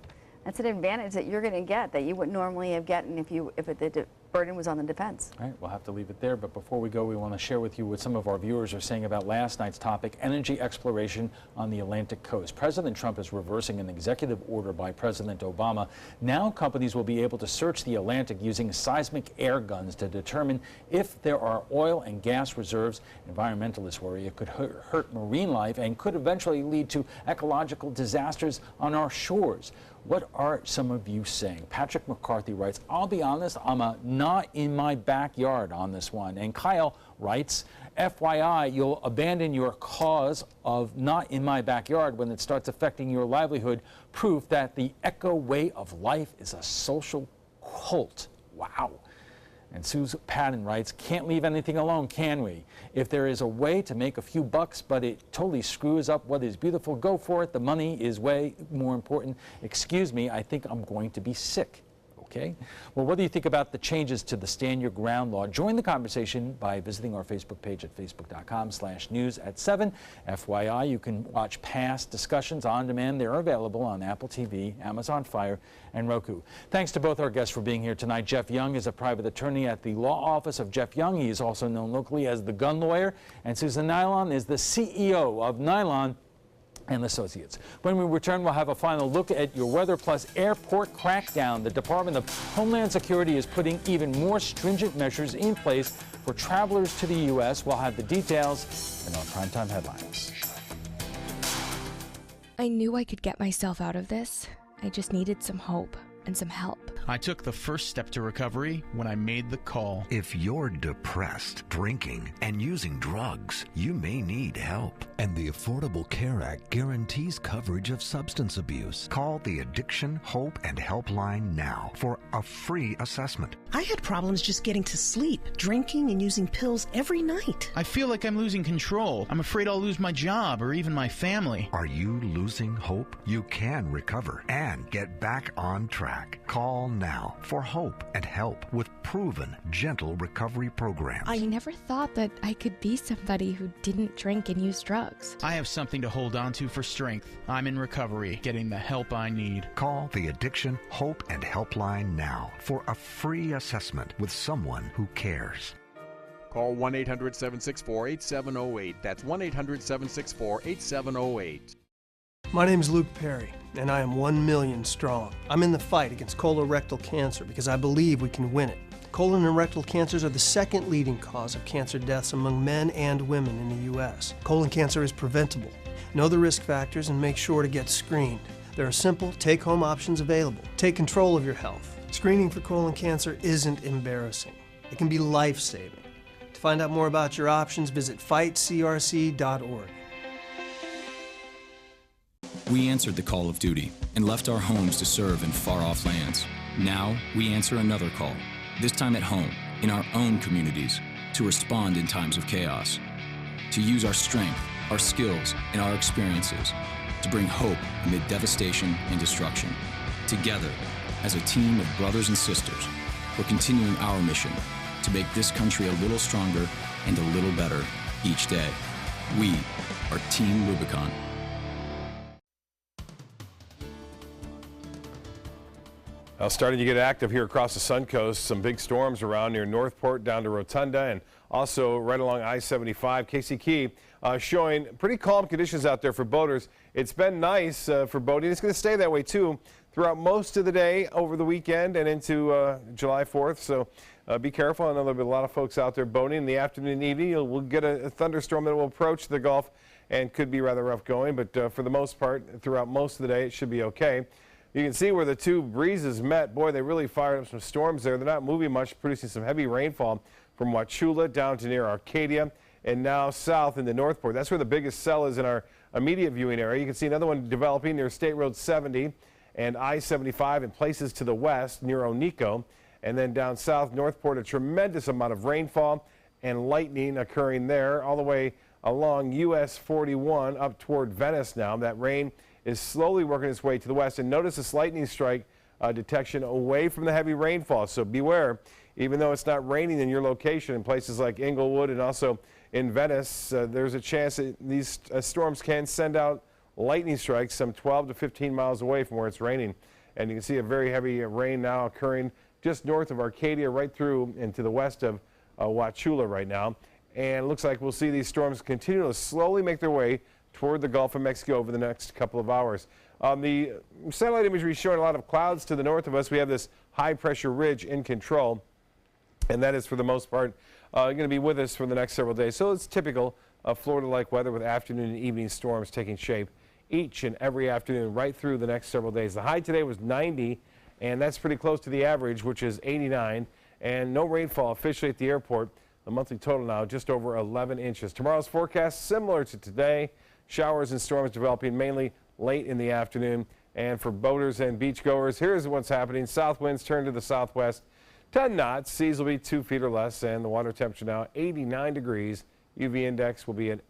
That's an advantage that you're going to get that you wouldn't normally have gotten if the burden was on the defense. All right, we'll have to leave it there. But before we go, we want to share with you what some of our viewers are saying about last night's topic, energy exploration on the Atlantic coast. President Trump is reversing an executive order by President Obama. Now companies will be able to search the Atlantic using seismic air guns to determine if there are oil and gas reserves. Environmentalists worry it could hurt marine life and could eventually lead to ecological disasters on our shores. What are some of you saying? Patrick McCarthy writes, I'll be honest, I'm a not in my backyard on this one. And Kyle writes, FYI, you'll abandon your cause of not in my backyard when it starts affecting your livelihood. Proof that the eco way of life is a social cult. Wow. And Susan Patton writes, can't leave anything alone, can we? If there is a way to make a few bucks, but it totally screws up what is beautiful, go for it. The money is way more important. Excuse me, I think I'm going to be sick. Okay? Well, what do you think about the changes to the Stand Your Ground law? Join the conversation by visiting our Facebook page at facebook.com/news@7. FYI, you can watch past discussions on demand. They're available on Apple TV, Amazon Fire, and Roku. Thanks to both our guests for being here tonight. Jeff Young is a private attorney at the law office of Jeff Young. He is also known locally as the gun lawyer. And Susan Nylon is the CEO of Nylon and Associates. When we return, we'll have a final look at your weather plus airport crackdown. The Department of Homeland Security is putting even more stringent measures in place for travelers to the U.S. We'll have the details in our primetime headlines. I knew I could get myself out of this. I just needed some hope and some help. I took the first step to recovery when I made the call. If you're depressed, drinking, and using drugs, you may need help. And the Affordable Care Act guarantees coverage of substance abuse. Call the Addiction, Hope, and Helpline now for a free assessment. I had problems just getting to sleep, drinking and using pills every night. I feel like I'm losing control. I'm afraid I'll lose my job or even my family. Are you losing hope? You can recover and get back on track. Call now for hope and help with proven, gentle recovery programs. I never thought that I could be somebody who didn't drink and use drugs. I have something to hold on to for strength. I'm in recovery, getting the help I need. Call the Addiction, Hope, and Helpline now for a free assessment with someone who cares. Call 1-800-764-8708. That's 1-800-764-8708. My name is Luke Perry, and I am 1 million strong. I'm in the fight against colorectal cancer because I believe we can win it. Colon and rectal cancers are the second leading cause of cancer deaths among men and women in the U.S. Colon cancer is preventable. Know the risk factors and make sure to get screened. There are simple, take-home options available. Take control of your health. Screening for colon cancer isn't embarrassing. It can be life-saving. To find out more about your options, visit fightcrc.org. We answered the call of duty and left our homes to serve in far-off lands. Now we answer another call, this time at home, in our own communities, to respond in times of chaos, to use our strength, our skills, and our experiences to bring hope amid devastation and destruction. Together, as a team of brothers and sisters, we're continuing our mission to make this country a little stronger and a little better each day. We are Team Rubicon. Well, starting to get active here across the Suncoast. Some big storms around near Northport down to Rotunda and also right along I-75. Casey Key showing pretty calm conditions out there for boaters. It's been nice for boating. It's going to stay that way too throughout most of the day over the weekend and into July 4th. So be careful. I know there'll be a lot of folks out there boating in the afternoon and evening. We'll get a thunderstorm that will approach the Gulf and could be rather rough going. But for the most part, throughout most of the day, it should be okay. You can see where the two breezes met. Boy, they really fired up some storms there. They're not moving much, producing some heavy rainfall from Wauchula down to near Arcadia and now south into Northport. That's where the biggest cell is in our immediate viewing area. You can see another one developing near State Road 70 and I-75 in places to the west near Onico. And then down south, Northport, a tremendous amount of rainfall and lightning occurring there all the way along US 41 up toward Venice now. That rain is slowly working its way to the west. And notice this lightning strike detection away from the heavy rainfall. So beware, even though it's not raining in your location in places like Inglewood and also in Venice, there's a chance that these storms can send out lightning strikes some 12 to 15 miles away from where it's raining. And you can see a very heavy rain now occurring just north of Arcadia, right through into the west of Wauchula right now. And it looks like we'll see these storms continue to slowly make their way toward the Gulf of Mexico over the next couple of hours. The satellite imagery is showing a lot of clouds to the north of us. We have this high pressure ridge in control, and that is for the most part going to be with us for the next several days. So it's typical of Florida-like weather with afternoon and evening storms taking shape each and every afternoon right through the next several days. The high today was 90, and that's pretty close to the average, which is 89, and no rainfall officially at the airport. The monthly total now just over 11 inches. Tomorrow's forecast similar to today. Showers and storms developing mainly late in the afternoon. And for boaters and beachgoers, here's what's happening. South winds turn to the southwest, 10 knots. Seas will be 2 feet or less, and the water temperature now 89 degrees. UV index will be at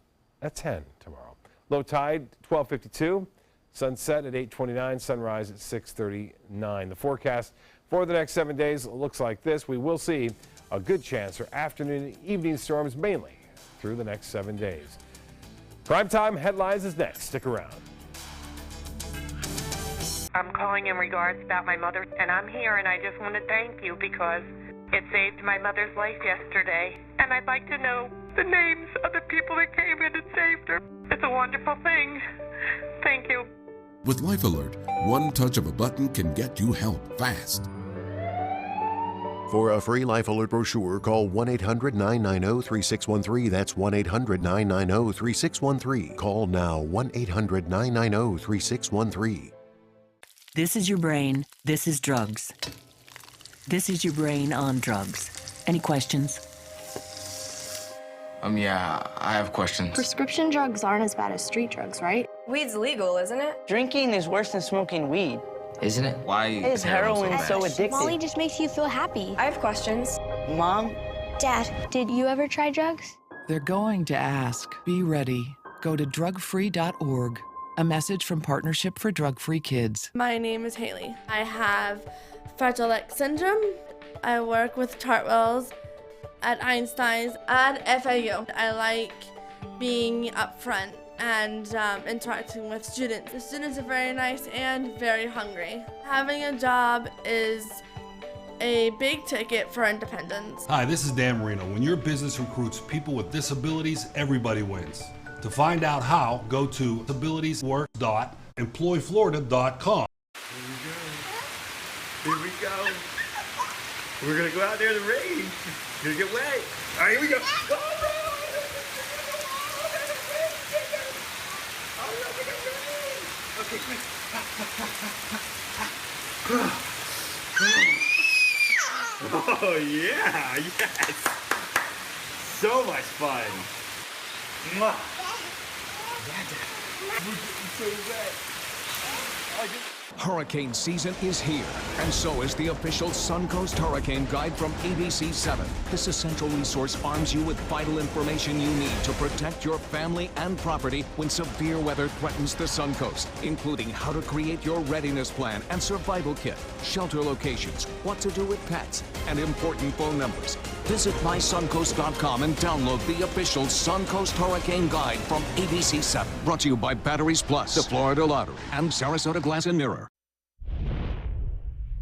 10 tomorrow. Low tide 12:52. Sunset at 8:29. Sunrise at 6:39. The forecast for the next 7 days looks like this. We will see a good chance for afternoon and evening storms mainly through the next 7 days. Primetime Headlines is next. Stick around. I'm calling in regards about my mother, and I'm here, and I just want to thank you because it saved my mother's life yesterday. And I'd like to know the names of the people that came in and saved her. It's a wonderful thing. Thank you. With Life Alert, one touch of a button can get you help fast. For a free Life Alert brochure, call 1-800-990-3613. That's 1-800-990-3613. Call now, 1-800-990-3613. This is your brain. This is drugs. This is your brain on drugs. Any questions? Yeah, I have questions. Prescription drugs aren't as bad as street drugs, right? Weed's legal, isn't it? Drinking is worse than smoking weed. Isn't it? Why is heroin so addictive? Molly just makes you feel happy. I have questions. Mom? Dad, did you ever try drugs? They're going to ask. Be ready. Go to drugfree.org. A message from Partnership for Drug-Free Kids. My name is Haley. I have Fragile X syndrome. I work with Chartwells at Einstein's and FAU. I like being up front and interacting with students. The students are very nice and very hungry. Having a job is a big ticket for independence. Hi, this is Dan Marino. When your business recruits people with disabilities, everybody wins. To find out how, go to abilitieswork.employflorida.com. Here we go. We're gonna go out there in the rain. It's gonna get wet. All right, here we go. Okay, quick. Oh yeah, yes. So much fun. Mwah. So wet. Hurricane season is here, and so is the official Suncoast Hurricane Guide from ABC7. This essential resource arms you with vital information you need to protect your family and property when severe weather threatens the Suncoast, including how to create your readiness plan and survival kit, shelter locations, what to do with pets, and important phone numbers. Visit mysuncoast.com and download the official Suncoast Hurricane Guide from ABC7. Brought to you by Batteries Plus, the Florida Lottery, and Sarasota Glass and Mirror.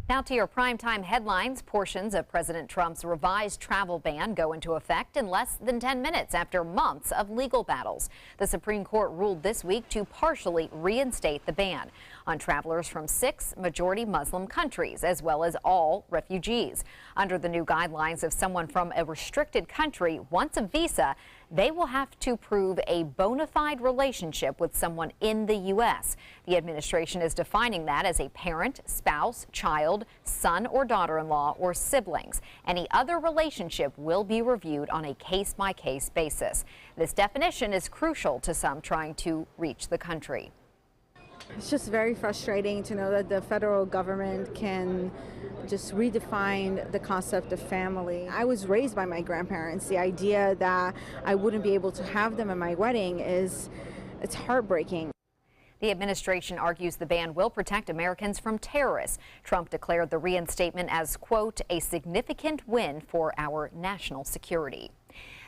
Now to your primetime headlines. Portions of President Trump's revised travel ban go into effect in less than 10 minutes after months of legal battles. The Supreme Court ruled this week to partially reinstate the ban on travelers from 6 majority Muslim countries, as well as all refugees. Under the new guidelines, if someone from a restricted country wants a visa, they will have to prove a bona fide relationship with someone in the U.S. The administration is defining that as a parent, spouse, child, son or daughter-in-law, or siblings. Any other relationship will be reviewed on a case-by-case basis. This definition is crucial to some trying to reach the country. It's just very frustrating to know that the federal government can just redefine the concept of family. I was raised by my grandparents. The idea that I wouldn't be able to have them at my wedding it's heartbreaking. The administration argues the ban will protect Americans from terrorists. Trump declared the reinstatement as, quote, a significant win for our national security.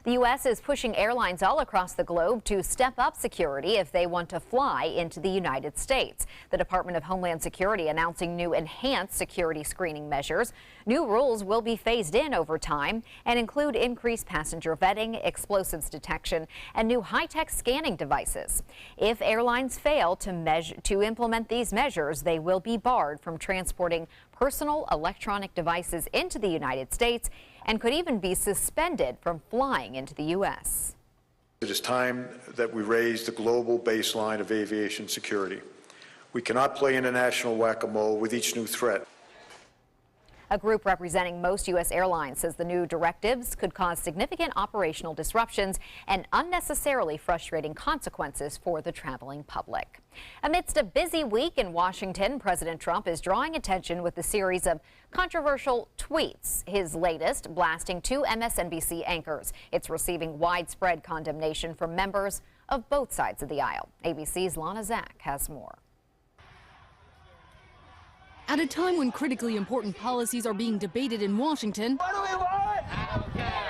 The U.S. is pushing airlines all across the globe to step up security if they want to fly into the United States. The Department of Homeland Security announcing new enhanced security screening measures. New rules will be phased in over time and include increased passenger vetting, explosives detection, and new high-tech scanning devices. If airlines fail to implement these measures, they will be barred from transporting personal electronic devices into the United States and could even be suspended from flying into the U.S. It is time that we raise the global baseline of aviation security. We cannot play international whack-a-mole with each new threat. A group representing most U.S. airlines says the new directives could cause significant operational disruptions and unnecessarily frustrating consequences for the traveling public. Amidst a busy week in Washington, President Trump is drawing attention with a series of controversial tweets. His latest blasting two MSNBC anchors. It's receiving widespread condemnation from members of both sides of the aisle. ABC's Lana Zach has more. At a time when critically important policies are being debated in Washington,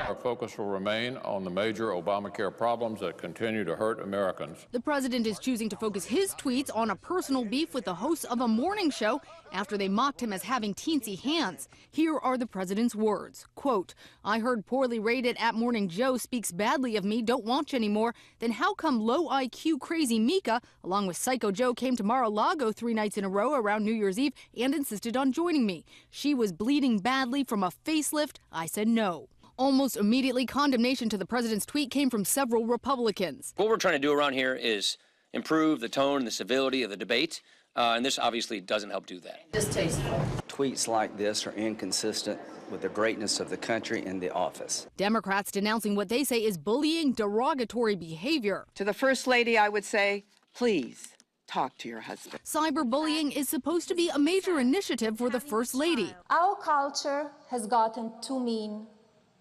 our focus will remain on the major Obamacare problems that continue to hurt Americans. The president is choosing to focus his tweets on a personal beef with the hosts of a morning show after they mocked him as having teensy hands. Here are the president's words. Quote, "I heard poorly rated at Morning Joe speaks badly of me, don't watch anymore. Then how come low IQ crazy Mika, along with Psycho Joe, came to Mar-a-Lago 3 nights in a row around New Year's Eve and insisted on joining me? She was bleeding badly from a facelift. I said no." Almost immediately, condemnation to the president's tweet came from several Republicans. What we're trying to do around here is improve the tone and the civility of the debate, and this obviously doesn't help do that. Distasteful. Tweets like this are inconsistent with the greatness of the country and the office. Democrats denouncing what they say is bullying, derogatory behavior. To the First Lady, I would say, please talk to your husband. Cyberbullying is supposed to be a major initiative for the First Lady. Our culture has gotten too mean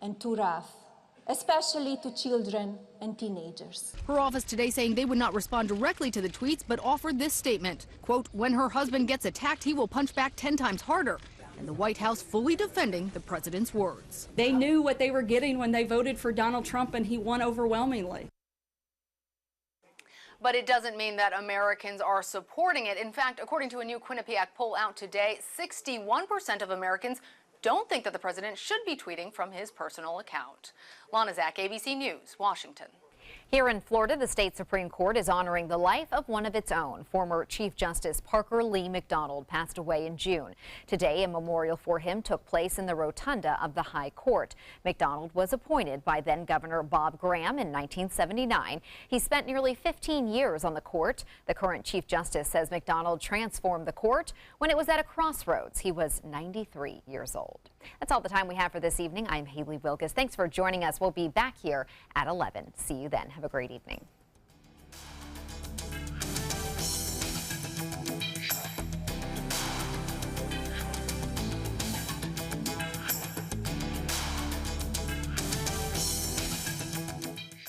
and too rough, especially to children and teenagers. Her office today saying they would not respond directly to the tweets, but offered this statement. Quote, "When her husband gets attacked, he will punch back 10 times harder." And the White House fully defending the president's words. They knew what they were getting when they voted for Donald Trump, and he won overwhelmingly. But it doesn't mean that Americans are supporting it. In fact, according to a new Quinnipiac poll out today, 61% of Americans don't think that the president should be tweeting from his personal account. Lana Zach, ABC News, Washington. Here in Florida, the state Supreme Court is honoring the life of one of its own. Former Chief Justice Parker Lee McDonald passed away in June. Today, a memorial for him took place in the rotunda of the High Court. McDonald was appointed by then-Governor Bob Graham in 1979. He spent nearly 15 years on the court. The current Chief Justice says McDonald transformed the court when it was at a crossroads. He was 93 years old. That's all the time we have for this evening. I'm Haley Wilkes. Thanks for joining us. We'll be back here at 11. See you then. Have a great evening.